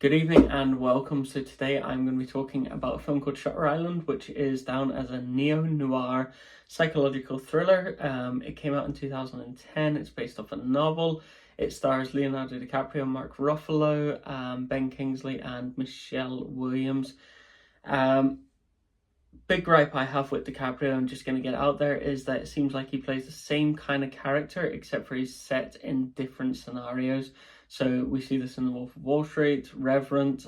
Good evening and welcome. So today I'm going to be talking about a film called Shutter Island, which is down as a neo-noir psychological thriller. It came out in 2010. It's based off a novel. It stars Leonardo DiCaprio, Mark Ruffalo, Ben Kingsley and Michelle Williams. Big gripe I have with DiCaprio, I'm just going to get out there, is that it seems like he plays the same kind of character except for he's set in different scenarios. So we see this in The Wolf of Wall Street, Revenant,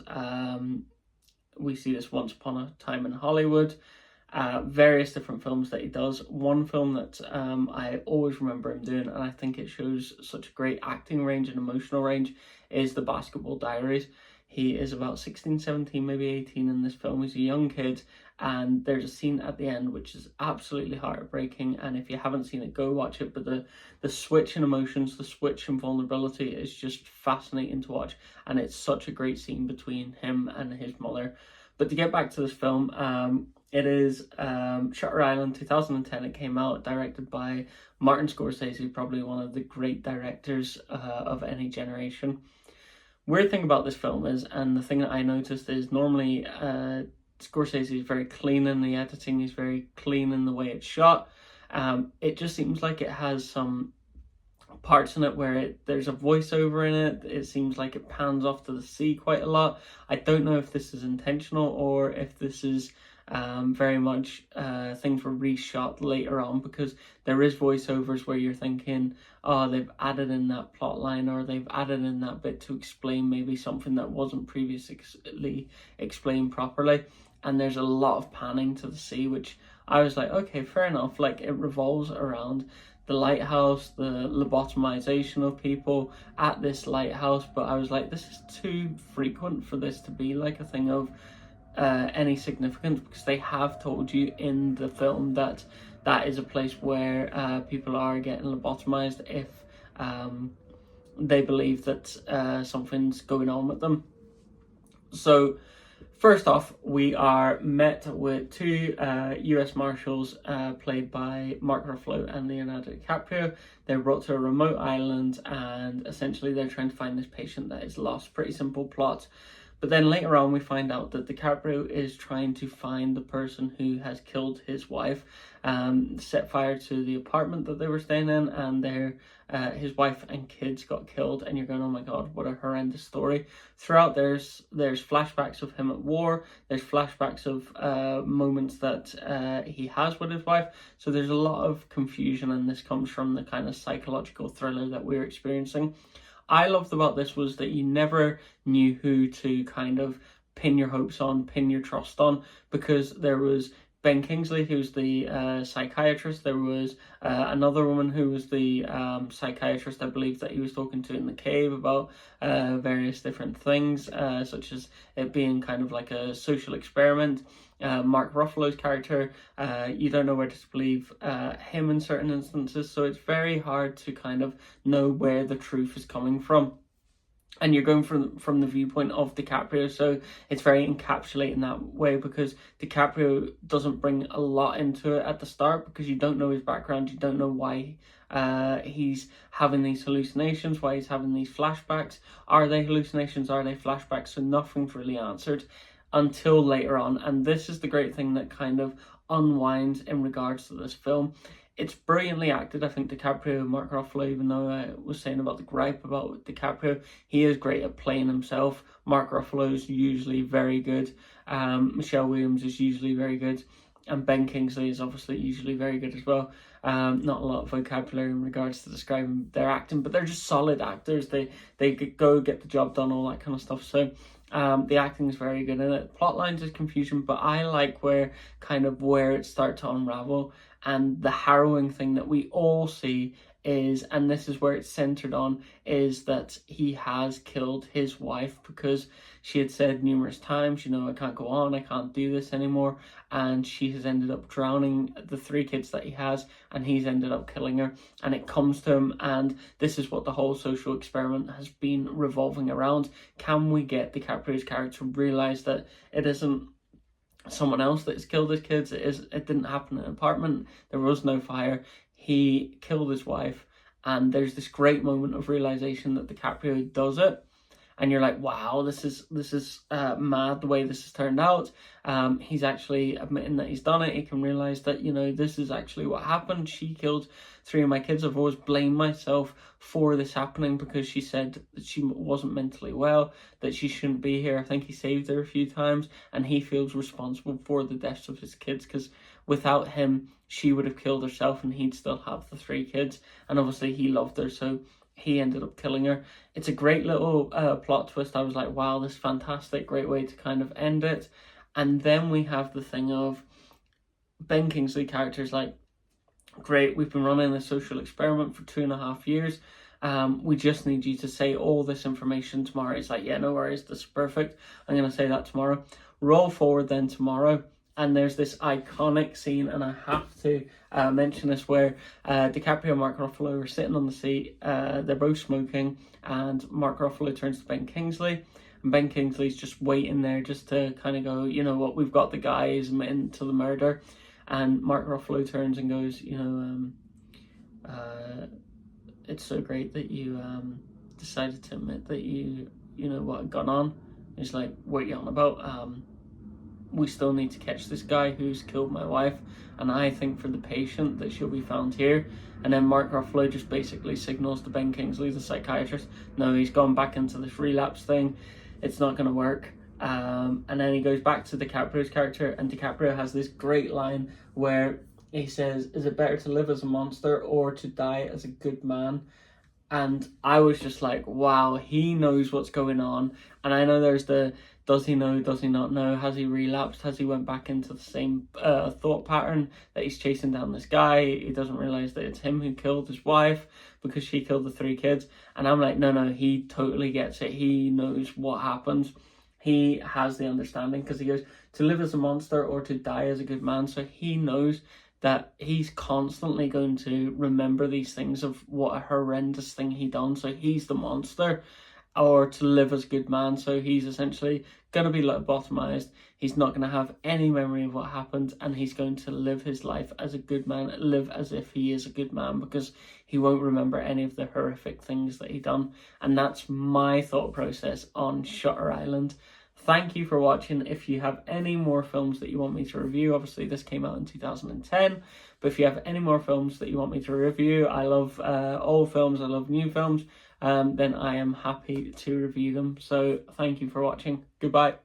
we see this Once Upon a Time in Hollywood, various different films that he does. One film that I always remember him doing, and I think it shows such a great acting range and emotional range, is The Basketball Diaries. He is about 16, 17, maybe 18 in this film. He's a young kid, and there's a scene at the end which is absolutely heartbreaking, and if you haven't seen it, go watch it. But the switch in emotions, the switch in vulnerability is just fascinating to watch, and it's such a great scene between him and his mother. But to get back to this film, it is Shutter Island, 2010 it came out, directed by Martin Scorsese, probably one of the great directors of any generation. Weird thing about this film is, and the thing that I noticed is, normally Scorsese is very clean in the editing, he's very clean in the way it's shot. It just seems like it has some parts in it where there's a voiceover in it. It seems like it pans off to the sea quite a lot. I don't know if this is intentional or if this is very much things were reshot later on, because there is voiceovers where you're thinking, oh, they've added in that plot line, or they've added in that bit to explain maybe something that wasn't previously explained properly. And there's a lot of panning to the sea, which I was like, okay, fair enough. Like, it revolves around the lighthouse, the lobotomization of people at this lighthouse, but I was like, this is too frequent for this to be like a thing of any significance, because they have told you in the film that that is a place where people are getting lobotomized if they believe that something's going on with them. So first off, we are met with two US Marshals played by Mark Ruffalo and Leonardo DiCaprio. They're brought to a remote island, and essentially they're trying to find this patient that is lost. Pretty simple plot. But then later on we find out that DiCaprio is trying to find the person who has killed his wife, set fire to the apartment that they were staying in, and his wife and kids got killed. And you're going, oh my god, what a horrendous story. Throughout there's flashbacks of him at war, there's flashbacks of moments that he has with his wife. So there's a lot of confusion, and this comes from the kind of psychological thriller that we're experiencing. I loved about this was that you never knew who to kind of pin your hopes on, pin your trust on, because there was Ben Kingsley, who's the psychiatrist. There was another woman who was the psychiatrist, I believe, that he was talking to in the cave about various different things, such as it being kind of like a social experiment. Mark Ruffalo's character, you don't know where to believe him in certain instances, so it's very hard to kind of know where the truth is coming from. And you're going from the viewpoint of DiCaprio, so it's very encapsulating that way, because DiCaprio doesn't bring a lot into it at the start, because you don't know his background, you don't know why he's having these hallucinations, why he's having these flashbacks. Are they hallucinations? Are they flashbacks? So nothing's really answered until later on, and this is the great thing that kind of unwinds in regards to this film. It's brilliantly acted. I think DiCaprio, Mark Ruffalo, even though I was saying about the gripe about DiCaprio, he is great at playing himself. Mark Ruffalo is usually very good. Michelle Williams is usually very good. And Ben Kingsley is obviously usually very good as well. Not a lot of vocabulary in regards to describing their acting, but they're just solid actors. They go get the job done, all that kind of stuff. So the acting is very good in it. Plot lines is confusion, but I like where it starts to unravel. And the harrowing thing that we all see is, and this is where it's centered on, is that he has killed his wife, because she had said numerous times, you know, I can't go on, I can't do this anymore. And she has ended up drowning the three kids that he has, and he's ended up killing her. And it comes to him, and this is what the whole social experiment has been revolving around. Can we get DiCaprio's character to realize that it isn't someone else that has killed his kids? It didn't happen in an apartment, there was no fire, he killed his wife. And there's this great moment of realization that DiCaprio does it, and you're like, wow, this is mad the way this has turned out. He's actually admitting that he's done it. He can realize that, you know, this is actually what happened. She killed 3 of my kids. I've always blamed myself for this happening because she said that she wasn't mentally well, that she shouldn't be here. I think he saved her a few times, and he feels responsible for the deaths of his kids because without him, she would have killed herself and he'd still have the 3 kids. And obviously he loved her, so he ended up killing her. It's a great little plot twist. I was like, wow, this is fantastic. Great way to kind of end it. And then we have the thing of Ben Kingsley characters like, great, we've been running this social experiment for 2.5 years. We just need you to say all this information tomorrow. It's like, yeah, no worries, this is perfect. I'm going to say that tomorrow. Roll forward then tomorrow, and there's this iconic scene, and I have to mention this, where DiCaprio and Mark Ruffalo are sitting on the seat. They're both smoking, and Mark Ruffalo turns to Ben Kingsley, and Ben Kingsley's just waiting there just to kind of go, you know what, we've got the guy who's admitting to the murder. And Mark Ruffalo turns and goes, you know, it's so great that you decided to admit that you know what had gone on. He's like, what are you on about? We still need to catch this guy who's killed my wife, and I think for the patient that she'll be found here. And then Mark Ruffalo just basically signals to Ben Kingsley, the psychiatrist, no, he's gone back into this relapse thing. It's not going to work. And then he goes back to DiCaprio's character, and DiCaprio has this great line where he says, is it better to live as a monster or to die as a good man? And I was just like, wow, he knows what's going on. And I know there's the, does he know, does he not know? Has he relapsed? Has he went back into the same thought pattern that he's chasing down this guy? He doesn't realize that it's him who killed his wife because she killed the 3 kids. And I'm like, no, he totally gets it. He knows what happens. He has the understanding, because he goes, to live as a monster or to die as a good man. So he knows that he's constantly going to remember these things of what a horrendous thing he done. So he's the monster, or to live as a good man. So he's essentially going to be lobotomized. He's not going to have any memory of what happened, and he's going to live his life as a good man, live as if he is a good man, because he won't remember any of the horrific things that he done. And that's my thought process on Shutter Island. Thank you for watching. If you have any more films that you want me to review, obviously this came out in 2010, but if you have any more films that you want me to review, I love old films, I love new films, then I am happy to review them. So thank you for watching. Goodbye.